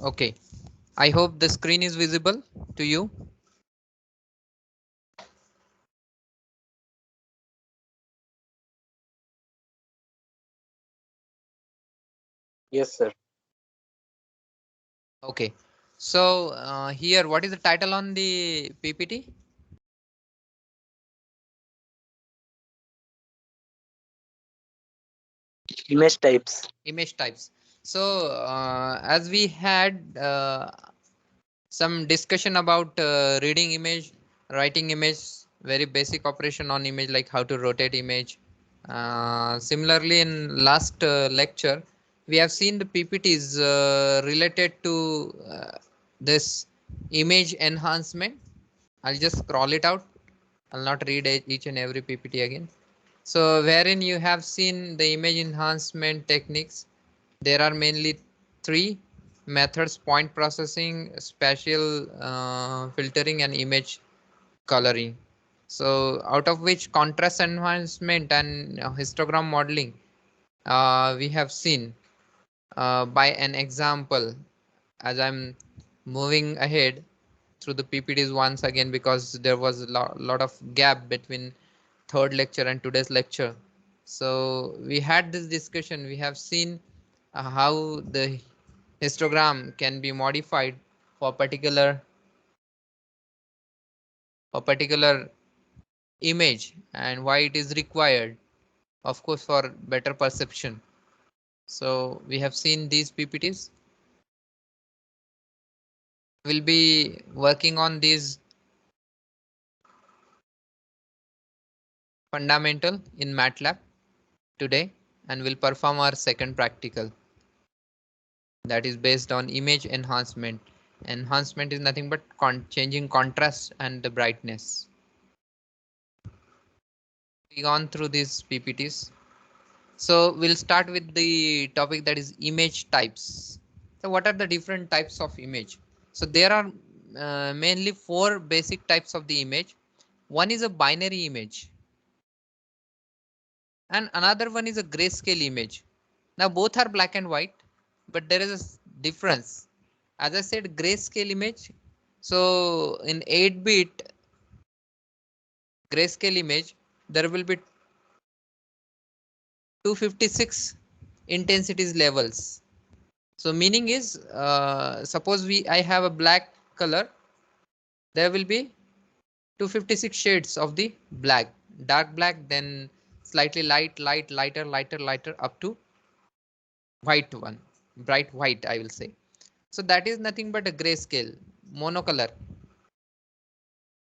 Okay, I hope the screen is visible to you. Yes, sir. Okay, so here, what is the title on the PPT? Image types. Image types. So as we had some discussion about reading image, writing image, very basic operation on image like how to rotate image. Similarly, in last lecture, we have seen the PPTs related to this image enhancement. I'll just scroll it out. I'll not read each and every PPT again. So wherein you have seen the image enhancement techniques, there are mainly three methods: point processing, spatial filtering, and image coloring. So out of which contrast enhancement and histogram modeling we have seen by an example. As I'm moving ahead through the PPTs once again, because there was a lot of gap between third lecture and today's lecture. So we had this discussion. We have seen how the histogram can be modified for particular image, and why it is required, of course, for better perception. So we have seen these PPTs. We'll be working on these fundamental in MATLAB today, and we'll perform our second practical, that is based on image enhancement. Enhancement is nothing but changing contrast and the brightness. We gone through these PPTs. So we'll start with the topic, that is image types. So what are the different types of image? So there are mainly four basic types of the image. One is a binary image, and another one is a grayscale image. Now both are black and white, but there is a difference. As I said, grayscale image. So in 8-bit grayscale image, there will be 256 intensities levels. So meaning is, suppose I have a black color, there will be 256 shades of the black, dark black, then slightly lighter, up to white one, bright white, I will say. So that is nothing but a grayscale, monocolor,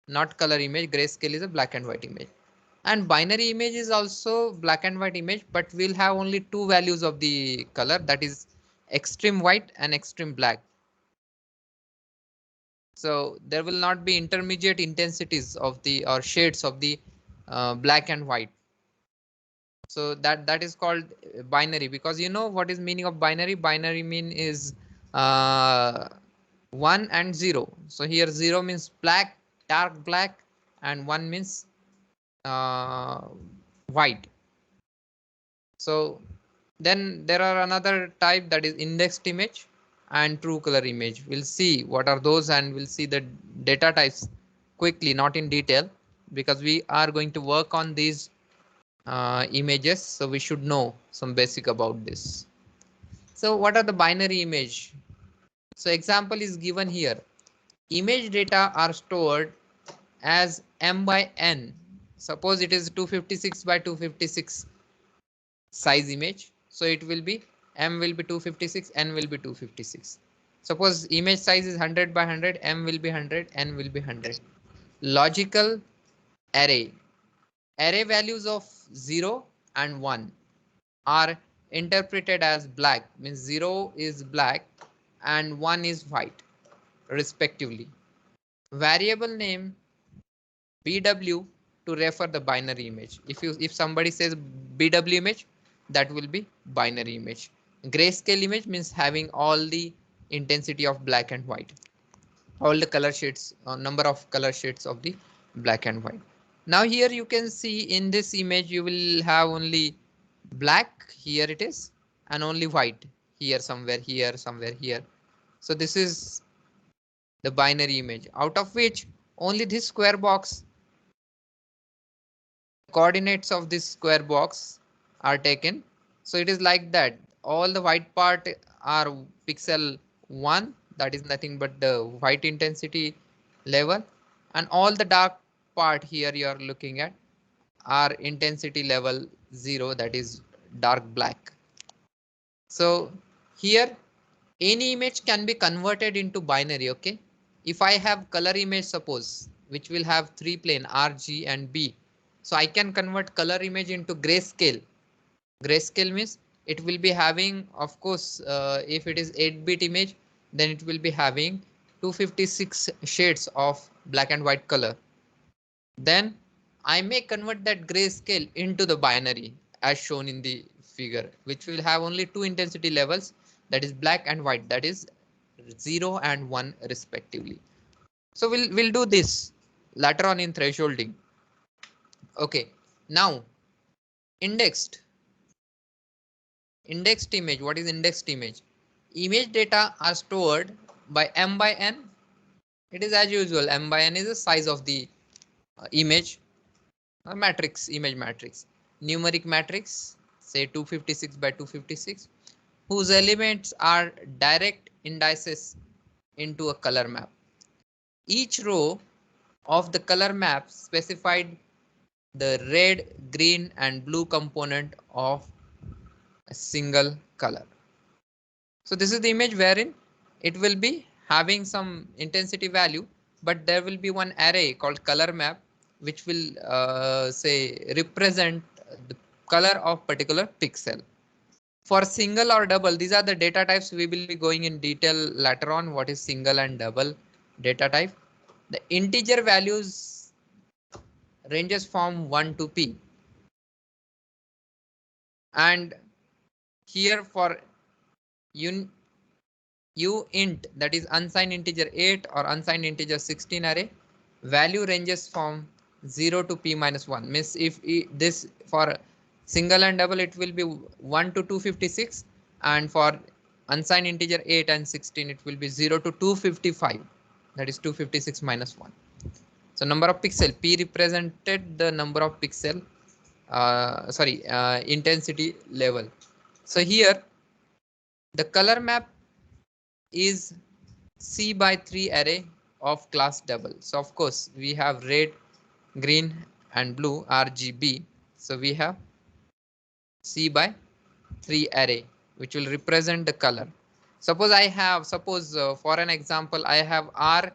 not color image. Grayscale is a black and white image. And binary image is also black and white image, but we'll have only two values of the color, that is extreme white and extreme black. So there will not be intermediate intensities of the or shades of the black and white. So that is called binary, because you know what is meaning of binary. Binary mean is uh, 1 and 0. So here 0 means black, dark black, and 1 means uh, white. So then there are another type, that is indexed image and true color image. We'll see what are those, and we'll see the data types quickly, not in detail, because we are going to work on these images. So we should know some basic about this. So what are the binary image? So example is given here. Image data are stored as m by n. Suppose it is 256 by 256 size image. So it will be m will be 256, n will be 256. Suppose image size is 100 by 100, m will be 100, n will be 100. Logical array. Array values of 0 and 1 are interpreted as black, means 0 is black and 1 is white respectively. Variable name BW to refer the binary image. If somebody says BW image, that will be binary image. Grayscale image means having all the intensity of black and white, all the color shades, number of color shades of the black and white. Now here you can see in this image you will have only black, here it is, and only white here, somewhere here, somewhere here. So this is the binary image, out of which only this square box, coordinates of this square box are taken. So it is like that. All the white part are pixel 1, that is nothing but the white intensity level, and all the dark part here you are looking at are intensity level 0, that is dark black. So here any image can be converted into binary. Okay, if I have color image, suppose, which will have 3 plane R, G and B, so I can convert color image into grayscale. Grayscale means it will be having, of course, if it is 8-bit image, then it will be having 256 shades of black and white color. Then I may convert that grayscale into the binary as shown in the figure, which will have only 2 intensity levels, that is black and white, that is 0 and 1 respectively. So we'll do this later on in thresholding. Okay, now indexed image. What is indexed image? Image data are stored by m by n. It is as usual, m by n is the size of the image matrix, image matrix, numeric matrix, say 256 by 256, whose elements are direct indices into a color map. Each row of the color map specified the red, green and blue component of a single color. So this is the image wherein it will be having some intensity value, but there will be one array called color map, which will say represent the color of particular pixel. For single or double, these are the data types. We will be going in detail later on what is single and double data type. The integer values ranges from 1 to p. And here for uint, that is unsigned integer 8 or unsigned integer 16 array, value ranges from 0 to p minus 1. Means if this for single and double it will be 1 to 256, and for unsigned integer 8 and 16 it will be 0 to 255, that is 256 minus 1. So number of pixel, p represented the number of pixel, intensity level. So here the color map is C by 3 array of class double. So of course we have red, green and blue RGB. So we have C by 3 array which will represent the color. Suppose for an example I have R,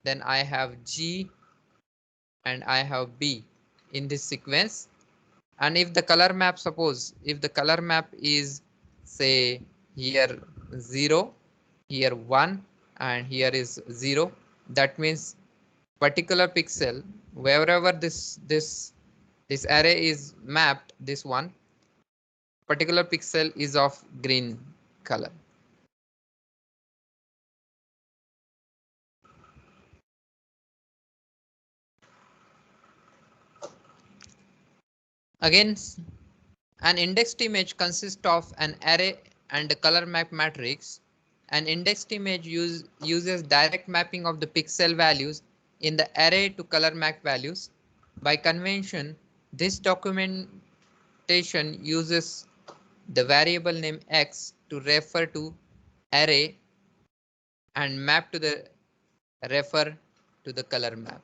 then I have G and I have B in this sequence. And if the color map, suppose if the color map is say here 0, here 1 and here is 0, that means particular pixel wherever this array is mapped, this one particular pixel is of green color. Again, an indexed image consists of an array and a color map matrix. An indexed image uses direct mapping of the pixel values in the array to color map values. By convention, this documentation uses the variable name x to refer to array and map to the refer to the color map.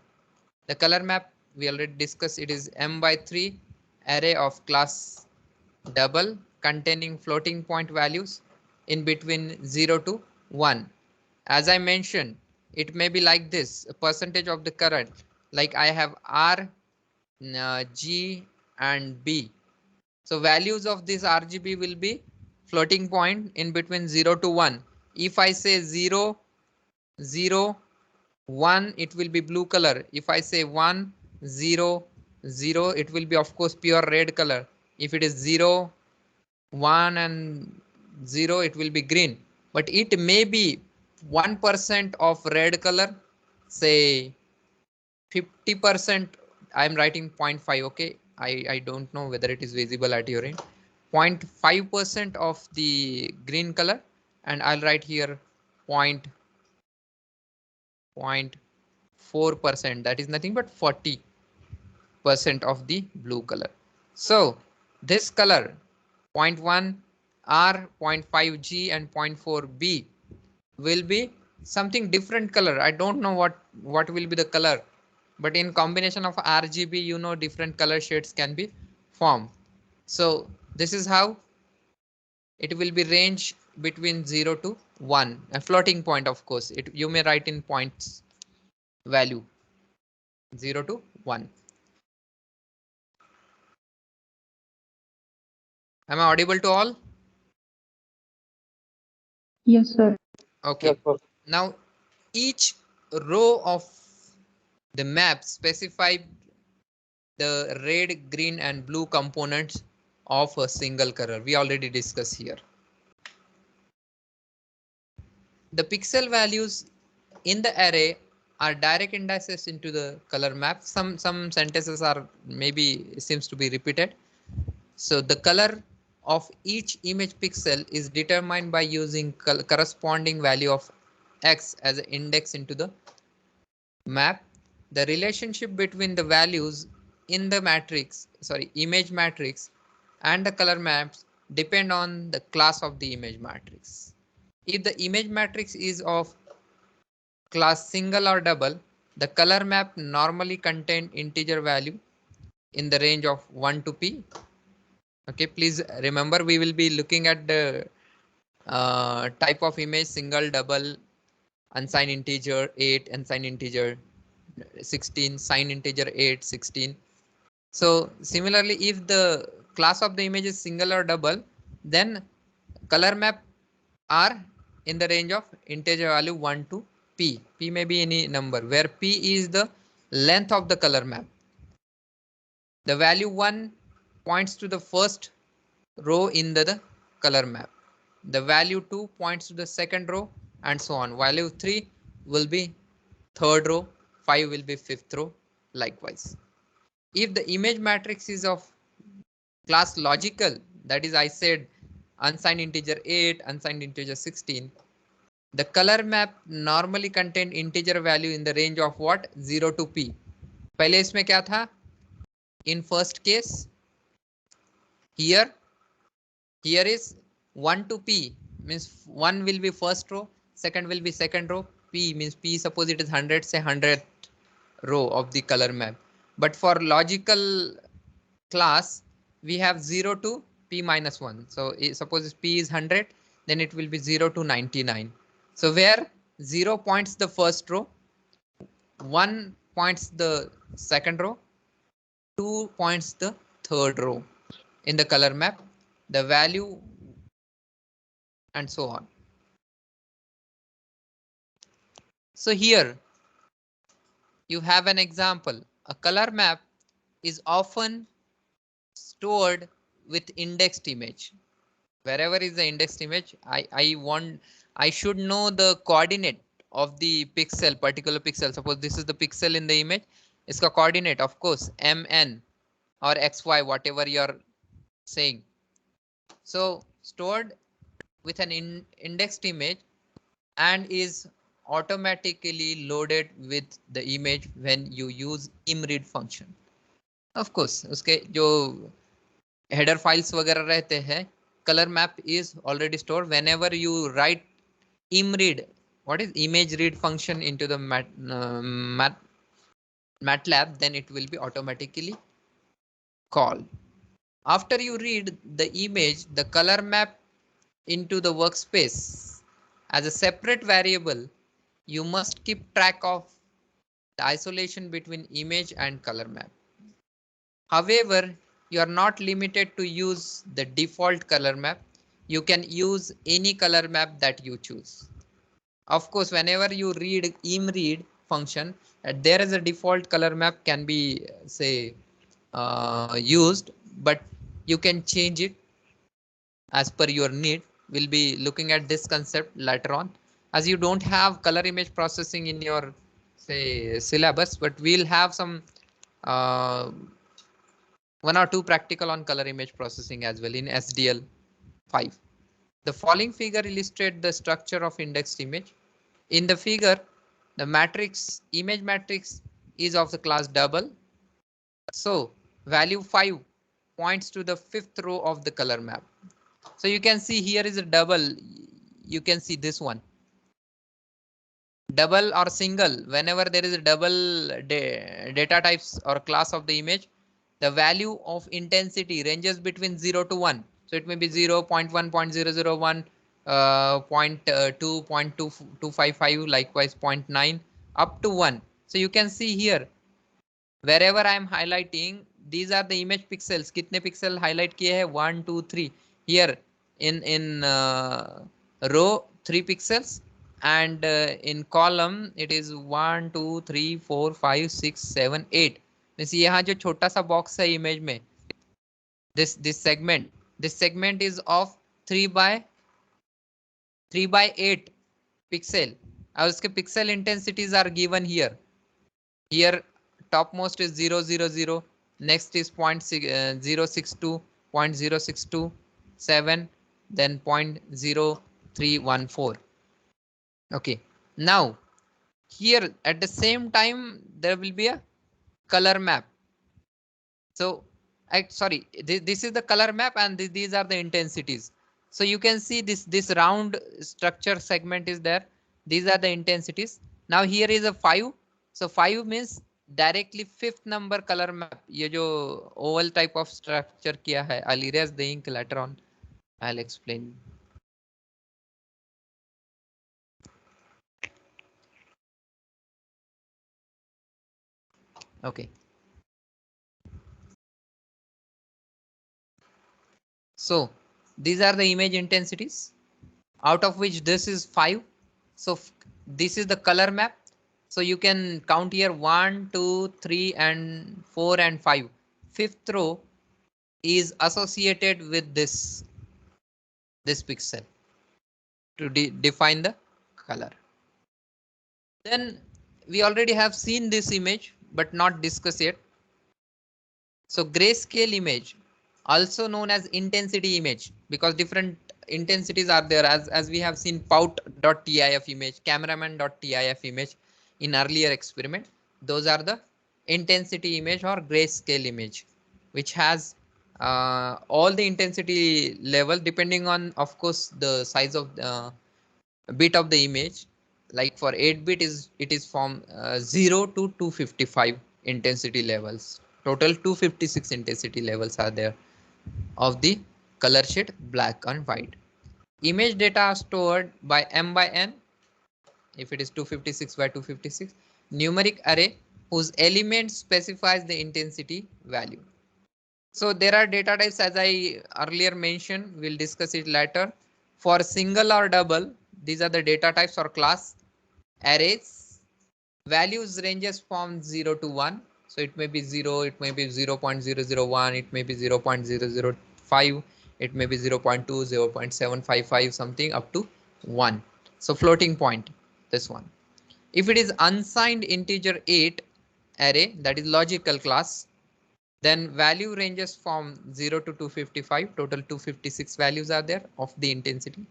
The color map we already discussed, it is m by 3 array of class double containing floating point values in between 0 to 1. As I mentioned, it may be like this, a percentage of the current, like I have R, G and B. So values of this RGB will be floating point in between 0 to 1. If I say 0, 0, 1, it will be blue color. If I say 1, 0, 0, it will be of course pure red color. If it is 0, 1 and 0, it will be green. But it may be 1% of red color, say 50%. I'm writing 0.5. Okay, I don't know whether it is visible at your end. 0.5% of the green color and I'll write here 0.4%. That is nothing but 40% of the blue color. So this color 0.1 R, 0.5 G and 0.4 B will be something different color. I don't know what will be the color, but in combination of RGB, you know, different color shades can be formed. So this is how it will be range between 0 to 1, a floating point. Of course, you may write in points value 0 to 1. Am I audible to all? Yes, sir. Okay. Yes, sir. Now each row of the map specify the red, green and blue components of a single color. We already discussed here. The pixel values in the array are direct indices into the color map. Some sentences are maybe seems to be repeated. So the color of each image pixel is determined by using corresponding value of X as an index into the map. The relationship between the values in the image matrix and the color maps depend on the class of the image matrix. If the image matrix is of class single or double, the color map normally contain integer value in the range of 1 to p. Okay, please remember we will be looking at the type of image: single, double, unsigned integer 8, unsigned integer 16, signed integer 8, 16. So similarly, if the class of the image is single or double, then color map are in the range of integer value 1 to p. P may be any number, where p is the length of the color map. The value 1 points to the first row in the color map. The value 2 points to the second row and so on. Value 3 will be third row, 5 will be fifth row, likewise. If the image matrix is of class logical, that is I said unsigned integer 8, unsigned integer 16, the color map normally contain integer value in the range of what? 0 to p. पहले इसमें क्या था? In first case, here is 1 to p, means 1 will be first row, second will be second row, p means p, suppose it is 100, say 100th row of the color map. But for logical class, we have 0 to p minus 1. So suppose p is 100, then it will be 0 to 99. So where 0 points the first row, 1 points the second row, 2 points the third row in the color map, the value and so on. So here you have an example. A color map is often stored with indexed image. Wherever is the indexed image, I should know the coordinate of the pixel, particular pixel. Suppose this is the pixel in the image, iska coordinate, of course, mn or xy, whatever you're saying. So stored with an indexed image and is automatically loaded with the image when you use imread function. Of course, उसके जो header files वगैरह रहते हैं, color map is already stored. Whenever you write imread, what is image read function into the MATLAB, then it will be automatically called. After you read the image, the color map into the workspace as a separate variable, you must keep track of the isolation between image and color map. However, you are not limited to use the default color map. You can use any color map that you choose. Of course, whenever you read imread function, there is a default color map can be say used, but you can change it as per your need. We'll be looking at this concept later on, as you don't have color image processing in your say syllabus, but we'll have some one or two practical on color image processing as well in SDL 5. The following figure illustrates the structure of indexed image. In the figure, the matrix image matrix is of the class double. So value 5 points to the fifth row of the color map. So you can see here is a double. You can see this one. Double or single, whenever there is a double data types or class of the image, the value of intensity ranges between 0 to 1. So it may be 0, 0.1, 0.001, 0.2, 0.2255, likewise 0.9 up to 1. So you can see here, wherever I am highlighting, these are the image pixels. कितने pixel highlight किए हैं? 1, 2, 3. Here in row 3 pixels, and in column it is 1, 2, 3, 4, 5, 6, 7, 8. Means यहाँ जो छोटा सा box है image में, this segment is of 3 by 8 pixel. और उसके pixel intensities are given here. Here topmost is 0, 0, 0. Next is 0.062, 0.0627, then 0.0314. Okay. Now here at the same time there will be a color map. So sorry, this is the color map, and these are the intensities. So you can see this round structure segment is there. These are the intensities. Now here is a 5. So 5 means directly fifth number color map. ये जो oval type of structure किया है, I'll erase the ink later on. I'll explain. Okay. So these are the image intensities, out of which this is 5. So this is the color map. So you can count here 1, 2, 3, and 4 and 5. Fifth row is associated with this pixel to define the color. Then we already have seen this image but not discussed yet. So grayscale image, also known as intensity image, because different intensities are there, as we have seen pout.tif image, cameraman.tif image in earlier experiment. Those are the intensity image or grayscale image, which has all the intensity level depending on, of course, the size of the bit of the image. Like for 8-bit it is from 0 to 255 intensity levels. Total 256 intensity levels are there of the color shade black and white. Image data are stored by m by n. If it is 256 by 256, numeric array whose element specifies the intensity value. So there are data types, as I earlier mentioned, we'll discuss it later. For single or double, these are the data types or class. Arrays, values ranges from 0 to 1. So it may be 0, it may be 0.001, it may be 0.005, it may be 0.2, 0.755, something up to 1. So floating point, this one. If it is unsigned integer 8 array, that is logical class, then value ranges from 0 to 255. Total 256 values are there of the intensity.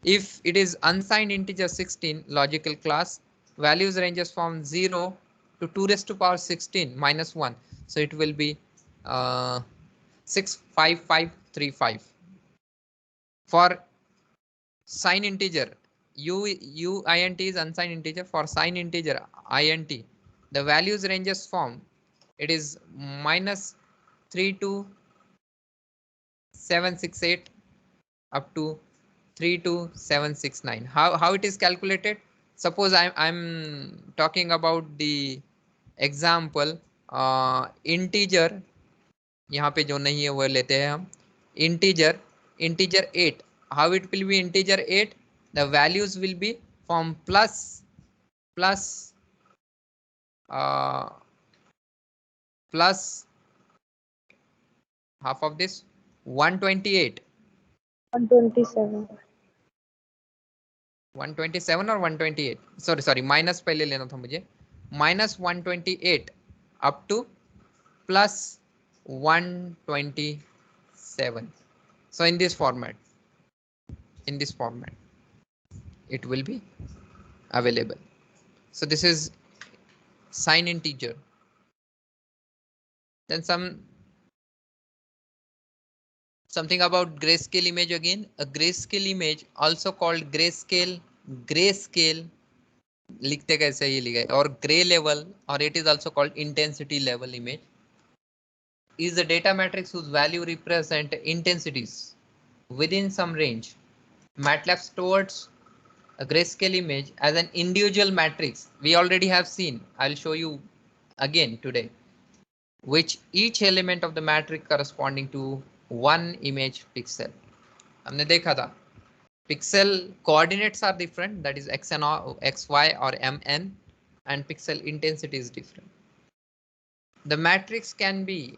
If it is unsigned integer 16 logical class, values ranges from 0 to 2 raised to power 16 minus 1. So it will be 65535. For signed integer, uint is unsigned integer. For signed integer int, the values ranges from, it is minus 3 to 768 up to 32769. How it is calculated? Suppose I'm talking about the example integer, यहाँ पे जो नहीं है वो लेते हैं हम integer 8. How it will be integer 8? The values will be from plus half of this 128. 127. 127 or 128? Sorry, minus पहले लेना था मुझे. Minus 128 up to plus 127. So in this format. in this format. It will be available. So this is sign integer. Then something about grayscale image again. A grayscale image, also called grayscale, लिखते कैसे ये लिखा है, or gray level, or it is also called intensity level image, is a data matrix whose value represent intensities within some range. MATLAB stores a grayscale image as an individual matrix. We already have seen. I'll show you again today, which each element of the matrix corresponding to one image pixel. हमने देखा था pixel coordinates are different, that is x and xy or mn, and pixel intensity is different. The matrix can be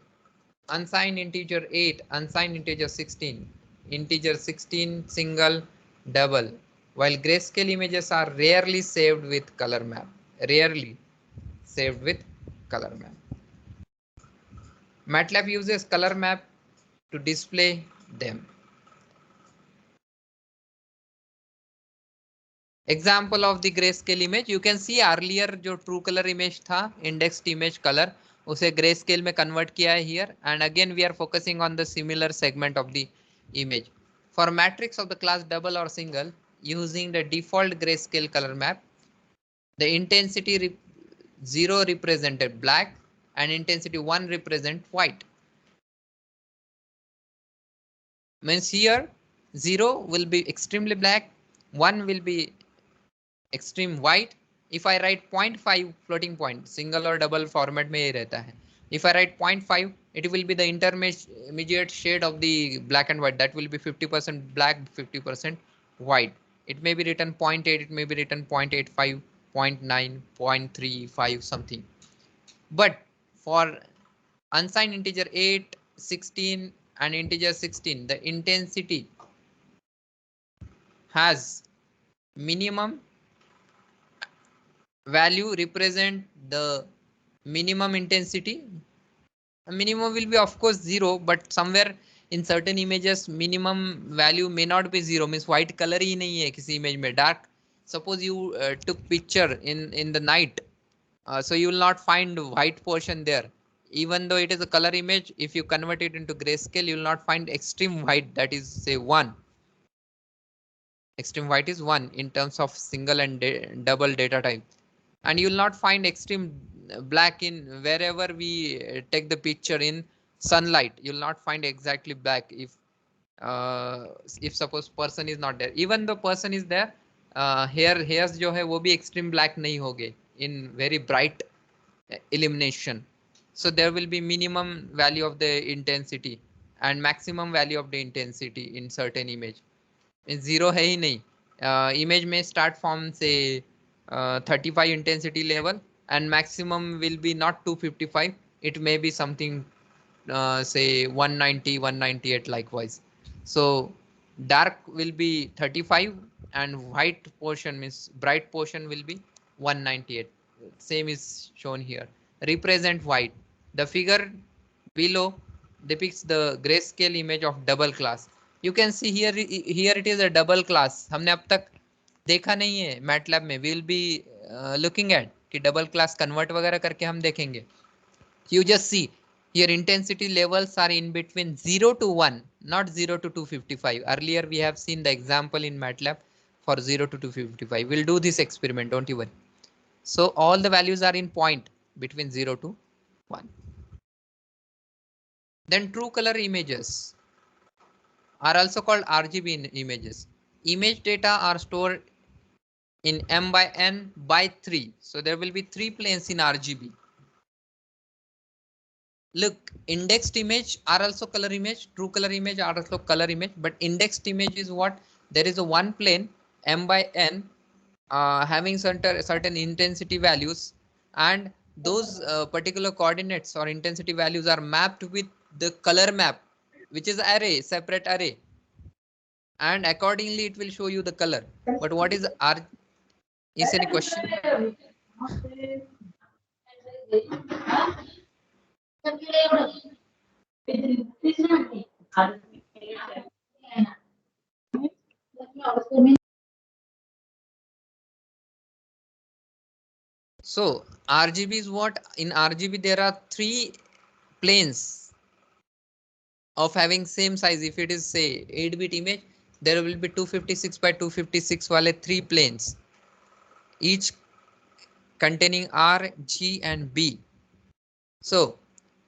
unsigned integer 8, unsigned integer 16, integer 16 single, double, while grayscale images are rarely saved with color map. Rarely saved with color map. MATLAB uses color map to display them. Example of the grayscale image, you can see earlier जो true color image था, indexed image color, उसे grayscale में convert किया है here, and again we are focusing on the similar segment of the image. For matrix of the class double or single, using the default grayscale color map, the intensity 0 represented black and intensity 1 represent white. Means here 0 will be extremely black, 1 will be extreme white. If I write 0.5 floating point, single or double format में ये रहता है. If I write 0.5, it will be the intermediate shade of the black and white. That will be 50% black, 50% white. It may be written 0.8, it may be written 0.85, 0.9, 0.35, something. But for unsigned integer 8, 16 and integer 16, the intensity has minimum value represent the minimum intensity. Minimum will be of course 0, but somewhere in certain images minimum value may not be 0, means white color ही नहीं है किसी image में, dark. Suppose you took picture in the night, so you will not find white portion there. Even though it is a color image, if you convert it into grayscale, you will not find extreme white, that is say 1. Extreme white is 1 in terms of single and double data type. And you will not find extreme black in wherever we take the picture in sunlight. You will not find exactly black if suppose person is not there. Even though person is there, hairs जो है वो भी extreme black नहीं होंगे in very bright illumination. So there will be minimum value of the intensity and maximum value of the intensity in certain image. Zero है ही नहीं. Image may start from say 35 intensity level and maximum will be not 255. It may be something say 190, 198 likewise. So dark will be 35 and white portion means bright portion will be 198. Same is shown here. Represent white. The figure below depicts the grayscale image of double class. You can see here it is a double class. हमने अब तक देखा नहीं है MATLAB में. We will be looking at कि double class convert वगैरह करके हम देखेंगे. You just see here intensity levels are in between 0 to 1, not 0 to 255. Earlier we have seen the example in MATLAB for 0 to 255. We'll do this experiment, don't you worry. So all the values are in point between 0 to 1. Then true color images are also called RGB images. Image data are stored in m by n by 3. So there will be 3 planes in RGB. Look, indexed image are also color image, true color image are also color image, but indexed image is what? There is a one plane m by n having certain intensity values, and those particular coordinates or intensity values are mapped with the color map, which is array, separate array, and accordingly it will show you the color. But what is R? Is any question? So RGB is what? In RGB there are three planes of having same size. If it is say 8-bit image, there will be 256 by 256 wale three planes, each containing R, G and B. So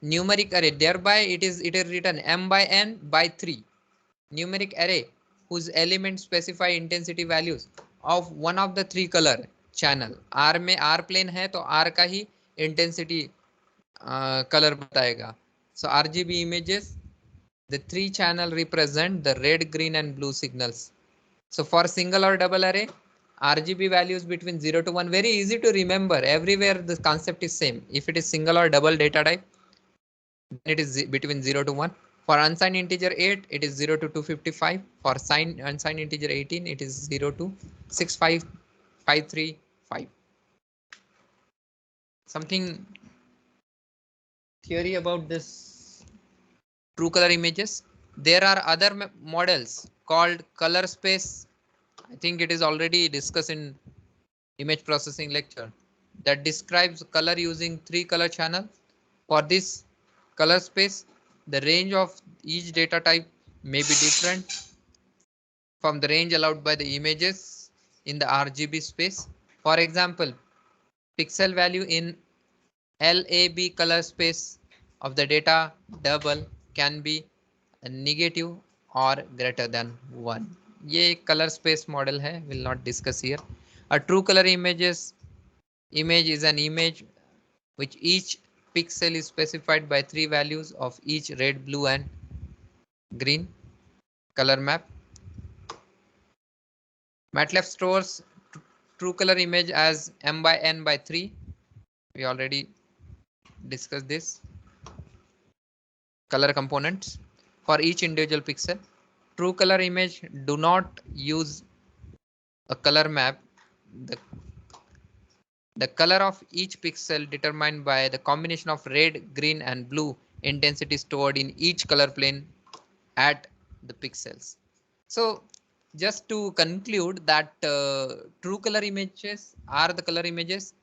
numeric array, thereby it is written m by n by 3. Numeric array whose elements specify intensity values of one of the three color channel. R में R plane है तो R का ही intensity color बताएगा. So RGB images, the three channel represent the red, green and blue signals. So for single or double array, RGB values between 0 to 1, very easy to remember. Everywhere the concept is same. If it is single or double data type, then it is between 0 to 1. For unsigned integer 8, it is 0 to 255. For unsigned integer 18, it is 0 to 65535. Something theory about this true color images. There are other models called color space. I think it is already discussed in image processing lecture, that describes color using three color channel. For this color space, the range of each data type may be different from the range allowed by the images in the RGB space. For example, pixel value in LAB color space of the data double can be negative or greater than 1. ये color space model है, will not discuss here. A true color image is an image which each pixel is specified by three values of each red, blue and green color map. MATLAB stores true color image as m by n by 3. We already discussed this. Color components for each individual pixel. True color image do not use a color map. The color of each pixel determined by the combination of red, green and blue intensity stored in each color plane at the pixels. So just to conclude that true color images are the color images.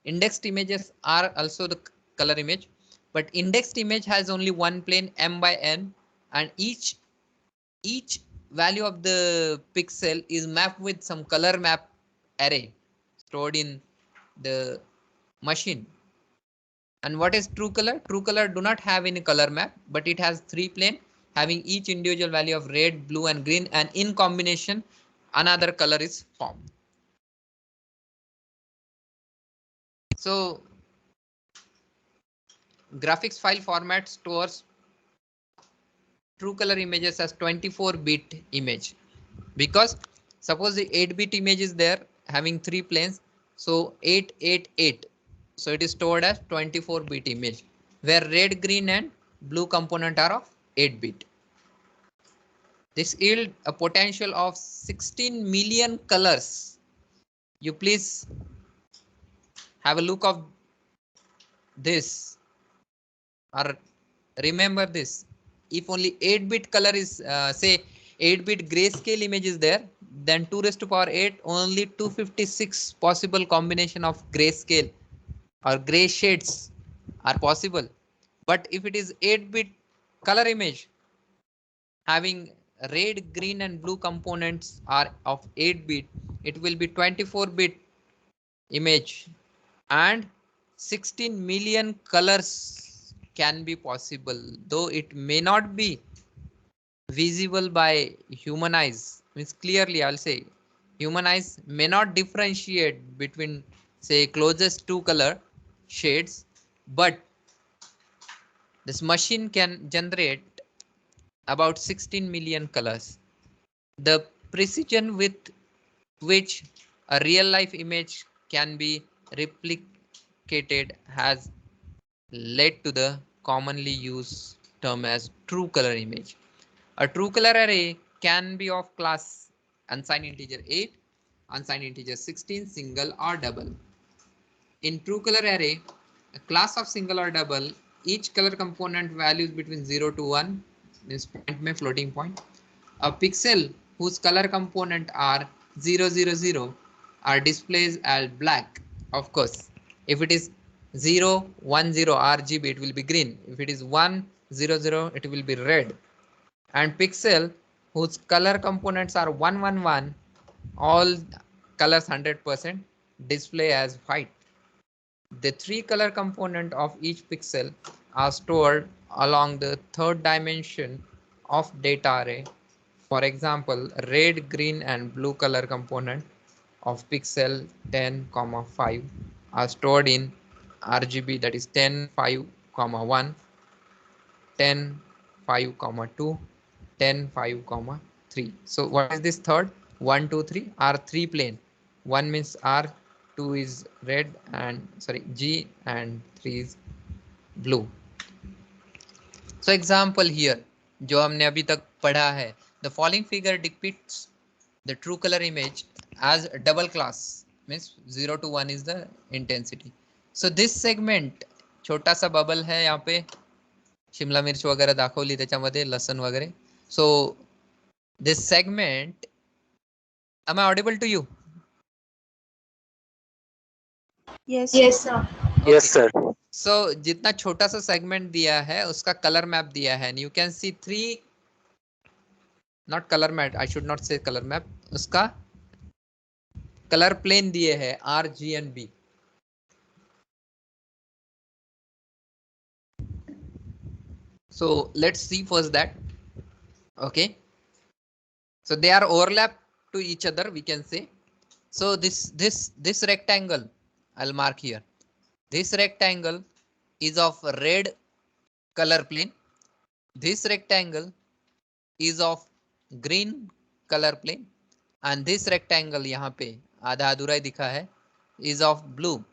Indexed images are also the color image, but indexed image has only one plane m by n, and each value of the pixel is mapped with some color map array stored in the machine. And what is true color? True color do not have any color map, but it has three plane having each individual value of red, blue and green, and in combination another color is formed. So graphics file format stores true color images as 24-bit image, because suppose the 8-bit image is there having three planes, so 888, so it is stored as 24-bit image, where red, green and blue component are of 8-bit. This yield a potential of 16 million colors. You please have a look of this or remember this. If only 8-bit color is say 8-bit grayscale image is there, then 2 raised to power 8 only 256 possible combination of grayscale or gray shades are possible. But if it is 8-bit color image having red, green and blue components are of 8-bit, it will be 24-bit image and 16 million colors can be possible, though it may not be visible by human eyes. Means clearly I'll say human eyes may not differentiate between say closest two color shades, but this machine can generate about 16 million colors. The precision with which a real life image can be replicated has led to the commonly used term as true color image. A true color array can be of class unsigned integer 8, unsigned integer 16, single or double. In true color array, a class of single or double, each color component values between 0 to 1, means point mein floating point. A pixel whose color component are 0, 0, 0 are displayed as black. Of course, if it is 0, 1, 0 RGB, it will be green. If it is 1, 0, 0, it will be red. And pixel whose color components are 1, 1, 1, all colors 100% display as white. The three color component of each pixel are stored along the third dimension of data array. For example, red, green and blue color component of pixel 10, 5 are stored in RGB, that is 10, 5, 1, 10, 5, 2, 10, 5, 3. So what is this third? 1, 2, 3 are three plane. 1 means R, 2 is red and sorry G and 3 is blue. So example here जो हमने अभी तक पढ़ा है, the following figure depicts the true color image as a double class, means 0 to 1 is the intensity. So this segment छोटा सा bubble है यहाँ पे, शिमला मिर्च वगैरह दाखवली त्याच्यामध्ये, लसण वगैरे. So this segment, am I audible to you? Yes. Yes, sir. So जितना छोटा सा सेगमेंट दिया है उसका कलर मैप दिया है. You can see three, not color map, I should not say color map, उसका कलर प्लेन दिए है R, G and B. So let's see first that. Okay, so they are overlap to each other, we can say. So this rectangle, I'll mark here. This rectangle is of red color plane. This rectangle is of green color plane and this rectangle यहाँ पे आधा अधूरा ही दिखा है is of blue.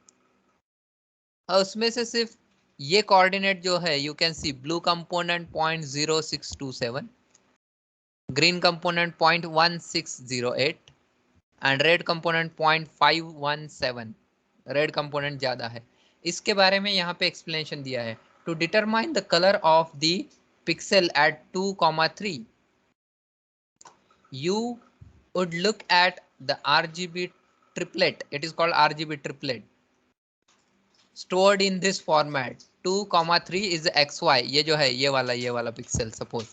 और उसमें से सिर्फ ये कोऑर्डिनेट जो है, you can see blue component 0.0627, green component 0.1608 and red component 0.517. Red component ज्यादा है. इसके बारे में यहाँ पे एक्सप्लेनेशन दिया है. To determine the colour of the pixel at 2, 3, you would look at the RGB triplet. It is called RGB triplet, stored in this format. 2, 3 is XY. ये जो है ये वाला पिक्सल, सपोज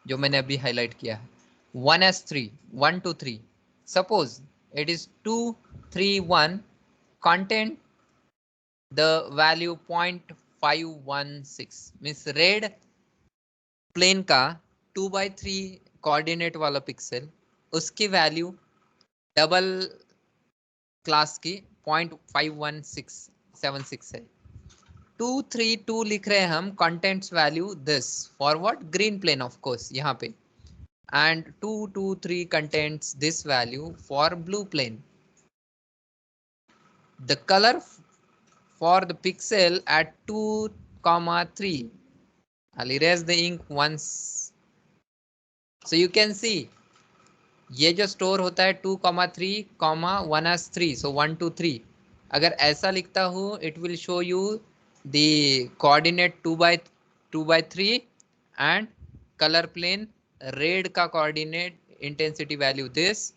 जो मैंने अभी हाईलाइट किया है. 1S3, 1 to 3. Suppose it is 2, 3, 1. Content the value 0.516, means red plane का 2/3 कोऑर्डिनेट वाला पिक्सल, उसकी वैल्यू डबल क्लास की 0.51676 है. 2, 3, 2 लिख रहे हैं हम, contents value this for what, green plane of course यहाँ पे, and 2, 2, 3 contains this value for blue plane. The color for the pixel at 2, 3, I'll erase the ink once. So you can see ये जो store होता है 2, 3, 1S3, so 1, 2, 3. अगर ऐसा लिखता हूँ, it will show you the coordinate 2/3 and color plane red का coordinate intensity value this.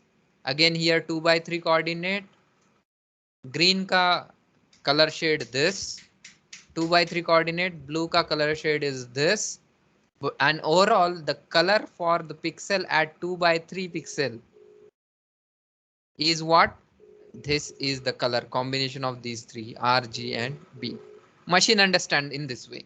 Again here 2/3 coordinate, green का color shade this, 2/3 coordinate, blue का color shade is this, and overall the color for the pixel at 2/3 pixel is what? This is the color combination of these three, R, G and B. Machine understand in this way.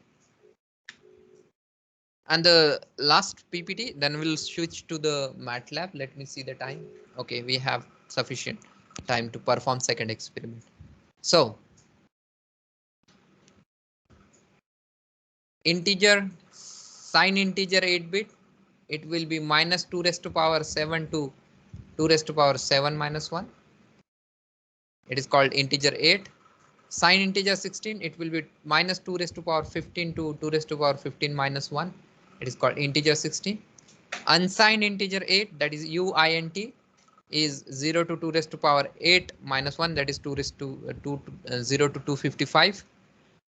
And the last PPT, then we'll switch to the MATLAB. Let me see the time. Okay, we have sufficient time to perform second experiment. So integer, sign integer 8-bit, it will be -2⁻7 to 2⁻7 - 1. It is called integer 8. Sign integer 16, it will be -2⁻15 to 2⁻15 - 1. It is called integer 16. Unsigned integer 8, that is UINT, is 0 to 2⁻8 - 1, that is 0 to 255.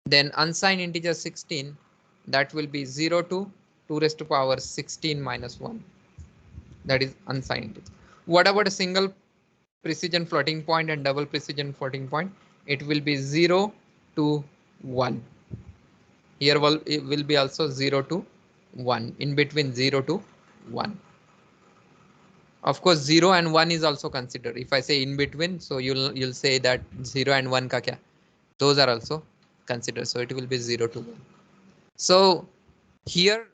Then unsigned integer 16, that will be 0 to 2⁻16 - 1. That is unsigned integer. What about a single precision floating point and double precision floating point? It will be 0 to 1. Here it will be also 0 to 1, in between 0 to 1. Of course, 0 and 1 is also considered. If I say in between, so you'll say that 0 and 1 ka kya? Those are also considered. So it will be 0 to 1. So here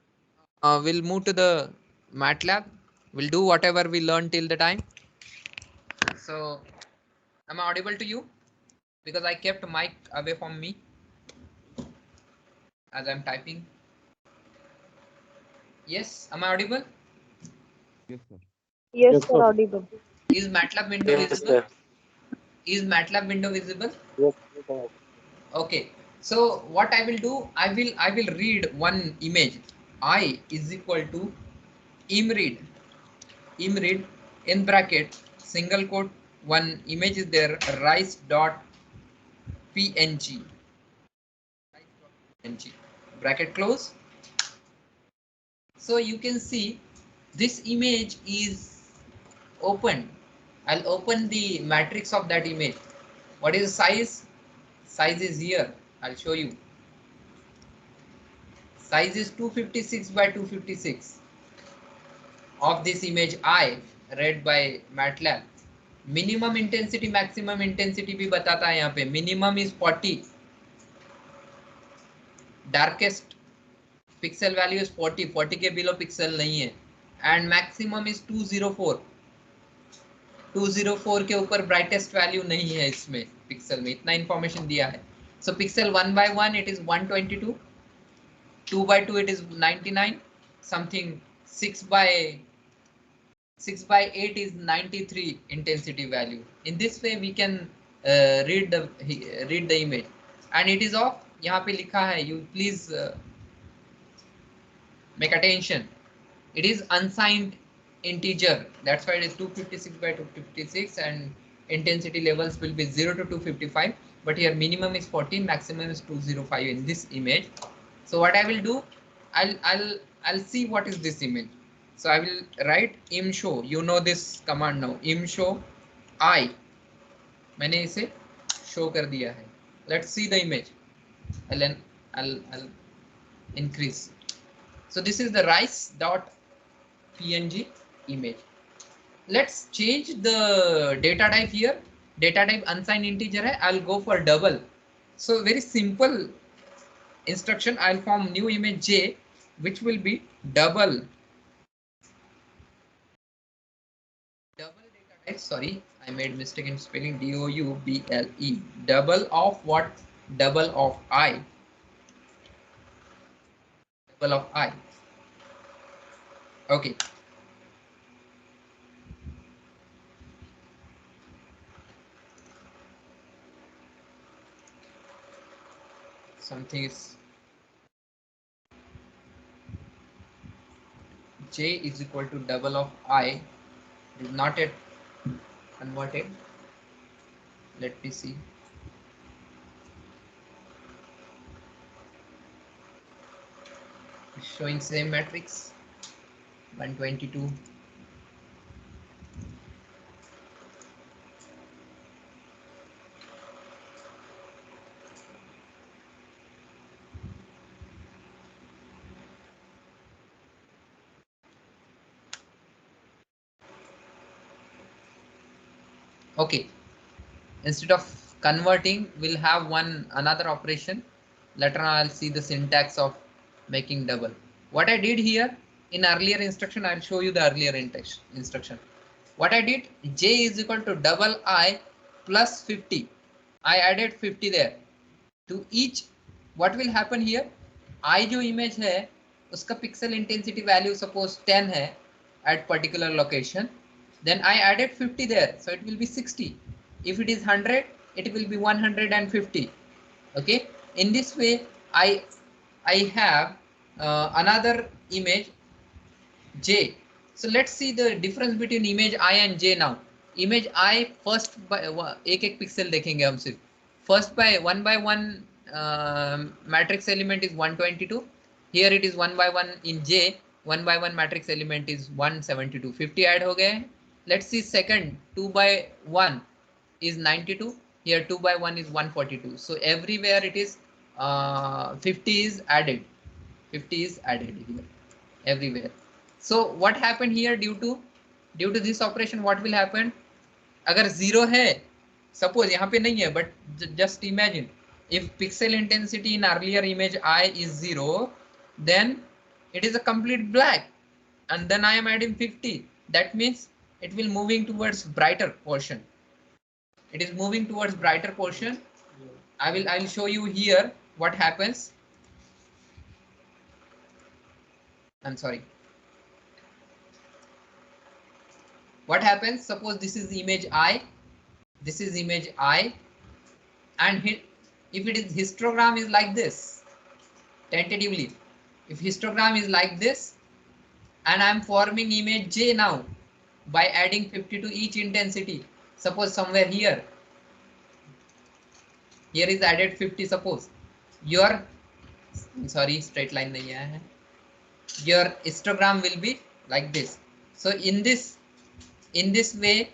we'll move to the MATLAB. We'll do whatever we learned till the time. So am I audible to you? Because I kept mic away from me as I'm typing. Yes, am I audible? Yes, sir. Yes, Yes, sir, sir. audible. Is MATLAB window Yes, visible? sir. Is MATLAB window visible? Yes, sir. Okay. So what I will do, I will read one image. I is equal to imread in bracket single quote, one image is there, rice dot png, bracket close. So you can see this image is open. I'll open the matrix of that image. What is the size? Size is here. I'll show you. Size is 256 by 256 of this image I read by MATLAB. Minimum intensity, maximum intensity भी बताता है यहाँ पे. Minimum is 40. Darkest pixel value is 40. 40 के below pixel नहीं है. And maximum is 204. 204 के ऊपर brightest value नहीं है इसमें pixel में. इतना information दिया है. So pixel 1 by 1 it is 122. 2 by 2 it is 99. Something 6 by 8 is 93 intensity value. In this way we can read the image, and it is of, यहाँ पे लिखा है, you please make attention, it is unsigned integer, that's why it is 256 by 256, and intensity levels will be 0 to 255, but here minimum is 14, maximum is 205 in this image. So what I will do, I'll see what is this image. So I will write imshow, you know this command now, imshow I, मैंने इसे show कर दिया है. Let's see the image. I'll increase. So this is the rice.png image. Let's change the data type here. Data type unsigned integer hai. I'll go for double. So very simple instruction. I'll form new image J, which will be double data type. Sorry, I made mistake in spelling. double. Double of what? Double of I. Double of I. Okay. Something is J is equal to double of I. It is not yet converted. Let me see. It's showing same matrix 122. Okay, instead of converting, we'll have another operation. Later on I'll see the syntax of making double. What I did here in earlier instruction, I'll show you the earlier instruction. What I did, J is equal to double I plus 50. I added 50 there. To each, what will happen here, I जो image है उसका pixel intensity value suppose 10 है at particular location, then I added 50 there, so it will be 60. If it is 100, it will be 150. Okay, in this way I have another image J. So let's see the difference between image I and J now. Image I first by एक pixel देखेंगे हम सिर्फ. First by one matrix element is 122. Here it is 1 by 1 in J. 1 by 1 matrix element is 172, 50 add हो गए. Let's see second, 2 by 1 is 92. Here 2 by 1 is 142. So everywhere it is 50 is added. 50 is added here everywhere. So what happened here due to this operation? What will happen? अगर 0 है, suppose यहाँ पे नहीं है, but just imagine if pixel intensity in earlier image I is 0, then it is a complete black, and then I am adding 50. That means it will moving towards brighter portion. It is moving towards brighter portion. I will show you here what happens. I'm sorry. What happens? Suppose this is image I, this is image I, and if it is histogram is like this, tentatively, if histogram is like this, and I'm forming image J now by adding 50 to each intensity. Suppose somewhere here is added 50. Suppose your, sorry, straight line nahi aaya hai. Your histogram will be like this. So in this way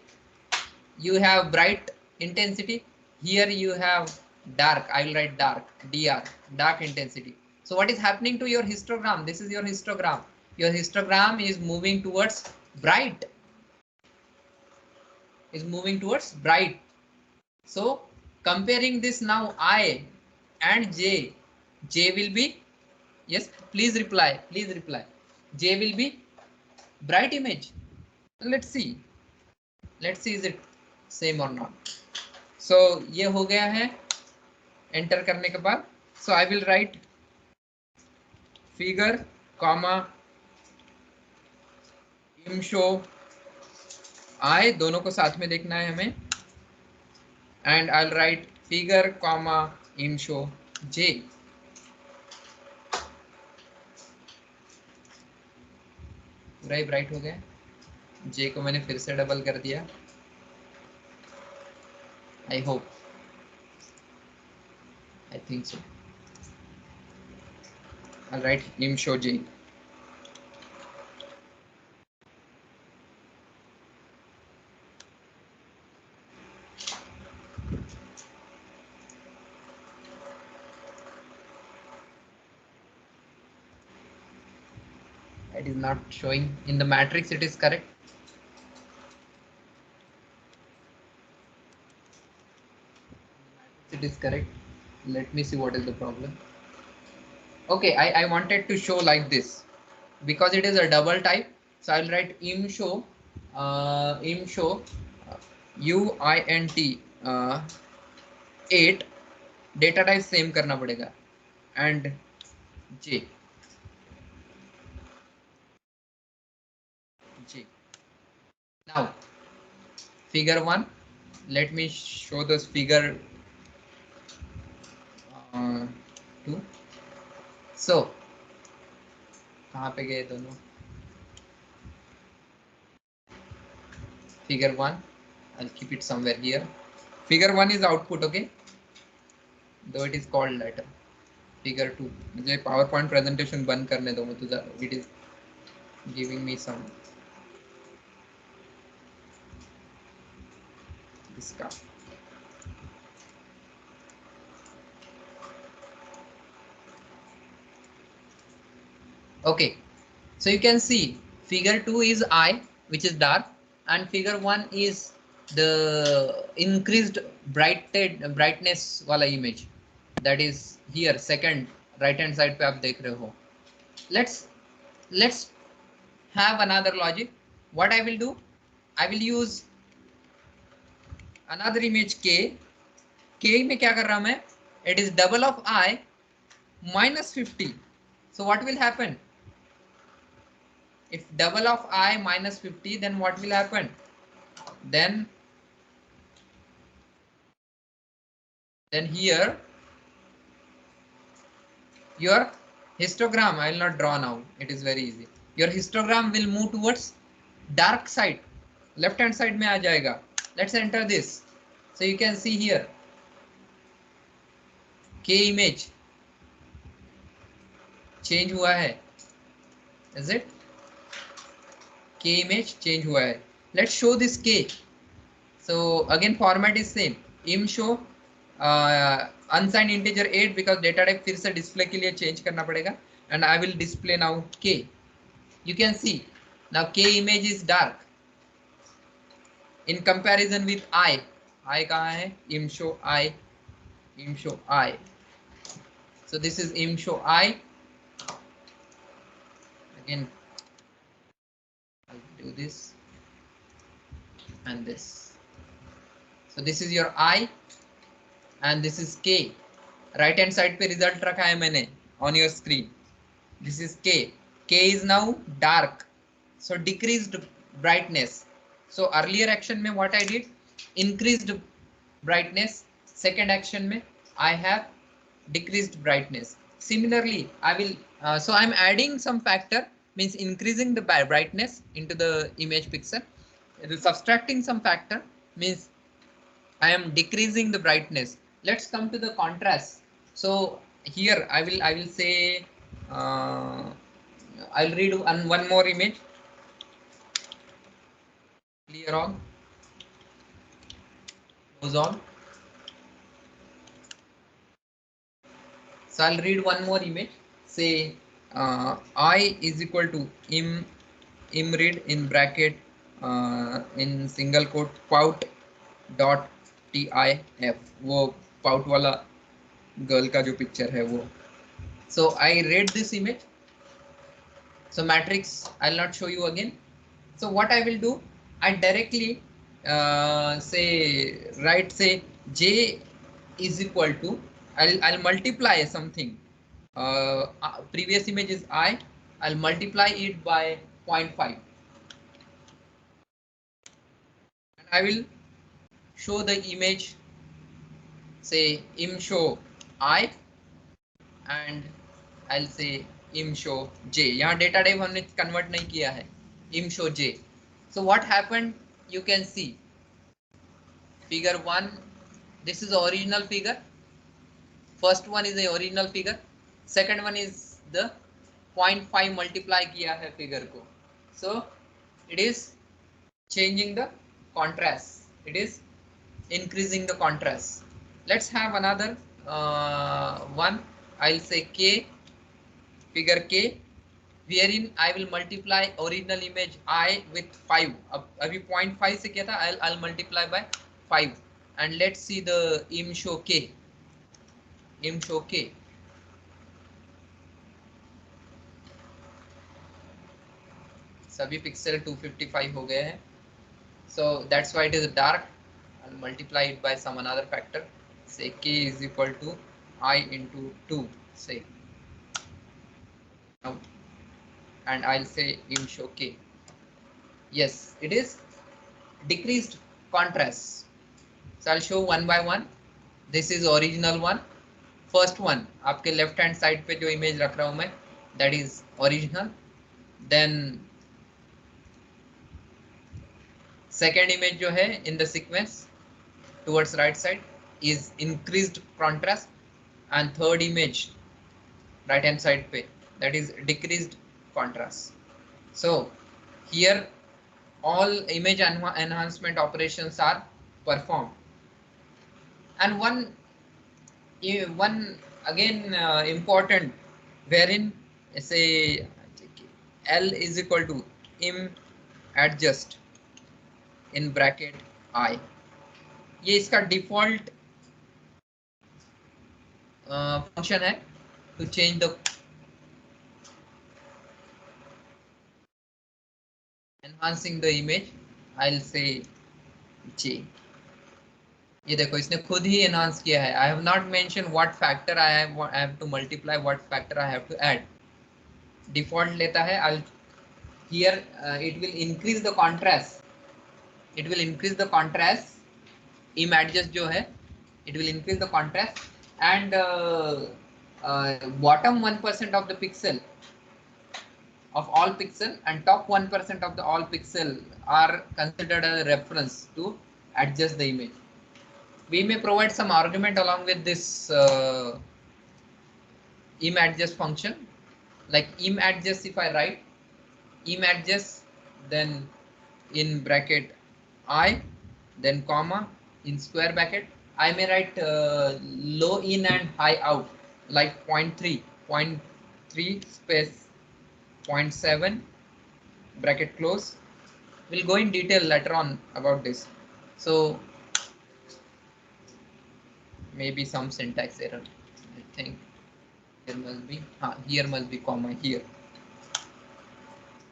you have bright intensity. Here you have dark. I will write dark, DR, dark intensity. So what is happening to your histogram? This is your histogram. Your histogram is moving towards bright. Is moving towards bright. So comparing this now, I and J, J will be, yes, please reply, please reply. J will be bright image. Let's see is it same or not. So ये हो गया है enter करने के बाद. So I will write figure comma imshow I, दोनों को साथ में देखना है हमें, and I'll write figure comma imshow J. पूरा ही ब्राइट हो गया. J को मैंने फिर से डबल कर दिया. I hope, I think so. I'll write imshow J. It is not showing in the matrix. It is correct. It is correct. Let me see what is the problem. Okay, I wanted to show like this because it is a double type. So I'll write imshow uint 8 data type same करना पड़ेगा and J. Now figure 1. Let me show this figure 2. So कहाँ पे गए दोनों? Figure 1. I'll keep it somewhere here. Figure 1 is output, okay? Though it is called later. Figure 2. मुझे PowerPoint presentation बंद करने दो, मुझे it is giving me some discount. Okay, so you can see figure 2 is I, which is dark, and figure 1 is the increased brightness wala image, that is here second right hand side पे आप देख रहे हो. Let's have another logic. What I will do, I will use another image K. K में क्या कर रहा हूं मैं? It is double of I minus 50. So what will happen? If double of I minus 50, then what will happen? Then here your histogram, I will not draw now, it is very easy. Your histogram will move towards dark side, left hand side में आ जाएगा. Let's enter this. So you can see here K image change हुआ है, is it? k image change हुआ है. Let's show this k. So again format is same. Im show unsigned integer 8 because data type फिर से display के लिए change करना पड़ेगा. And I will display now k. You can see now k image is dark in comparison with I. I कहाँ है? Im show I. Im show I. So this is im show I. Again, I'll do this and this. So this is your I and this is k. Right hand side पे result रखा है मैंने on your screen. This is k. K is now dark. So decreased brightness. So earlier action में what I did, increased brightness. Second action में I have decreased brightness. Similarly, I will so I'm adding some factor, means increasing the brightness into the image pixel. Subtracting some factor means I am decreasing the brightness. Let's come to the contrast. So here I will say I'll read one more image. Clear all, close all. So I'll read one more image. Say I is equal to imread in bracket in single quote pout dot tif. वो pout वाला girl का जो picture है वो. So I read this image. So matrix I'll not show you again. So what I will do, I directly say j is equal to, I'll multiply something. Previous image is I'll multiply it by 0.5 and I will show the image, say im show I and I'll say im show j. यहाँ data type हमने convert नहीं किया है, im show j. So what happened, you can see figure 1, this is the original figure. First one is the original figure, second one is the 0.5 multiply किया है figure को. So it is changing the contrast, it is increasing the contrast. Let's have another one. I'll say k, figure k, wherein I will multiply original image I with 5. अभी 0.5 से किया था, I'll multiply by 5 and let's see the im show k. Im show k. सभी pixel 255 हो गए हैं. So that's why it is dark. I'll multiply it by some another factor. Say k is equal to I into 2. Say now, and I'll say im show k. Yes, it is decreased contrast. So I'll show one by one. This is original one. First one, आपके left hand side पे जो image रख रहा हूँ मैं, that is original. Then second image जो है in the sequence towards right side is increased contrast, and third image right hand side पे, that is decreased contrast. So here all image enhancement operations are performed. And one again important, wherein say L is equal to im adjust in bracket I. ये इसका default function है to change the enhancing the image. I'll say J. ये देखो इसने खुद ही enhance किया है. I have not mentioned what factor I have to multiply, what factor I have to add. Default लेता है. I'll here it will increase the contrast. It will increase the contrast. Im adjust जो है, it will increase the contrast, and bottom 1% of the pixel of all pixel and top 1% of the all pixel are considered as a reference to adjust the image. We may provide some argument along with this im adjust function, like im adjust. If I write im adjust then in bracket I, then comma, in square bracket, I may write low in and high out, like 0.3, 0.3 space 0.7, bracket close. We'll go in detail later on about this. So maybe some syntax error, I think. Here must be comma here.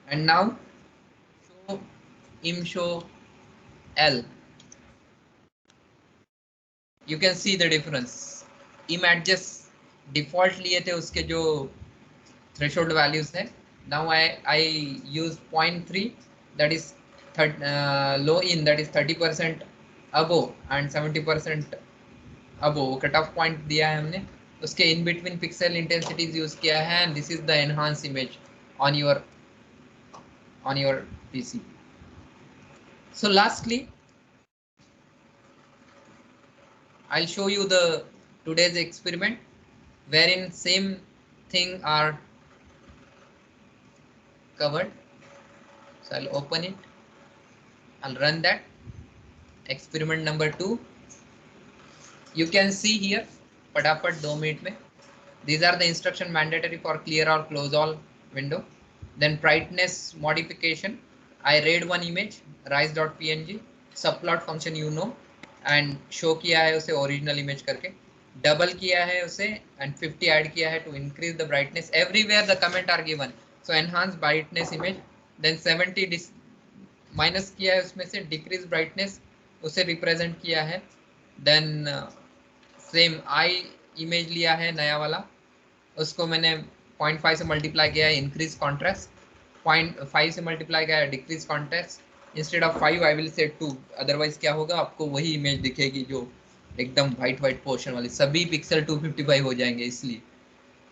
And now show im show L. You can see the difference. Im adjust default लिए थे उसके जो threshold values है. Now I use 0.3, that is low in, that is 30% above and 70% above. Cut off point दिया है हमने, उसके in between pixel intensities use किया है, and this is the enhance image on your PC. So lastly, I'll show you the today's experiment wherein same thing are covered. So I'll open it, I'll run that. Experiment number 2. You can see here, फटाफट 2 minute में. These are the instruction mandatory for clear or close all window. Then brightness modification. I read one image, rise.png, subplot function you know, and show किया है उसे original image करके, double किया है उसे and 50 add किया है to increase the brightness. Everywhere the comment are given. So enhance brightness image. Then 70 minus किया है उसमें से, decrease brightness उसे represent किया है. Then same I image लिया है नया वाला, उसको मैंने 0.5 से मल्टीप्लाई किया है, इंक्रीज कॉन्ट्रास्ट. 0.5 से मल्टीप्लाई किया है, decrease contrast. Instead of 5 I will say 2, otherwise क्या होगा, आपको वही इमेज दिखेगी जो एकदम वाइट पोर्शन वाली, सभी पिक्सल 255 हो जाएंगे इसलिए.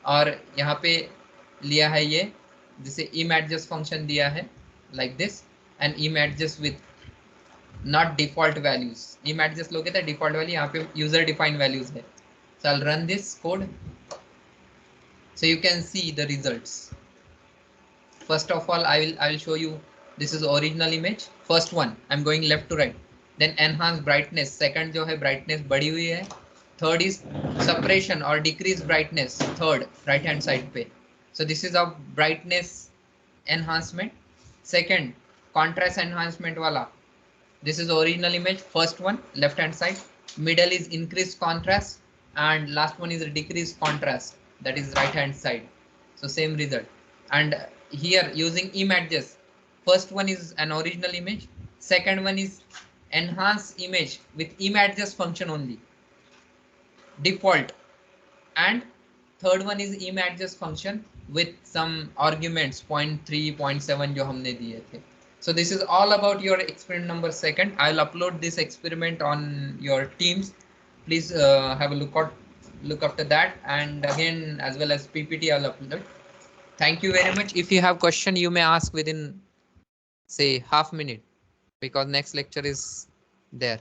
और यहाँ पे लिया है ये, जिसे इम एडजस्ट फंक्शन दिया है लाइक दिस, एंड इम adjust with not default values. इम एडजस्ट लोगे तो डिफॉल्ट वैल्यू, यहाँ पे यूजर डिफाइंड वैल्यूज है. So I run this code. So you can see the results. First of all, I will show you, this is original image. First one, I'm going left to right. Then enhance brightness. Second जो है brightness बढ़ी हुई है. Third is suppression or decrease brightness. Third, right hand side पे. So this is of brightness enhancement. Second, contrast enhancement वाला. This is original image. First one, left hand side. Middle is increased contrast, and last one is a decreased contrast. That is right hand side. So same result. And here using images, first one is an original image, second one is enhanced image with images function only, default, and third one is images function with some arguments 0.3 0.7 जो हमने दिए थे. So this is all about your experiment number 2. I'll upload this experiment on your Teams. Please have a look after that, and again as well as PPT I'll upload. Thank you very much. If you have question, you may ask within say half minute, because next lecture is there.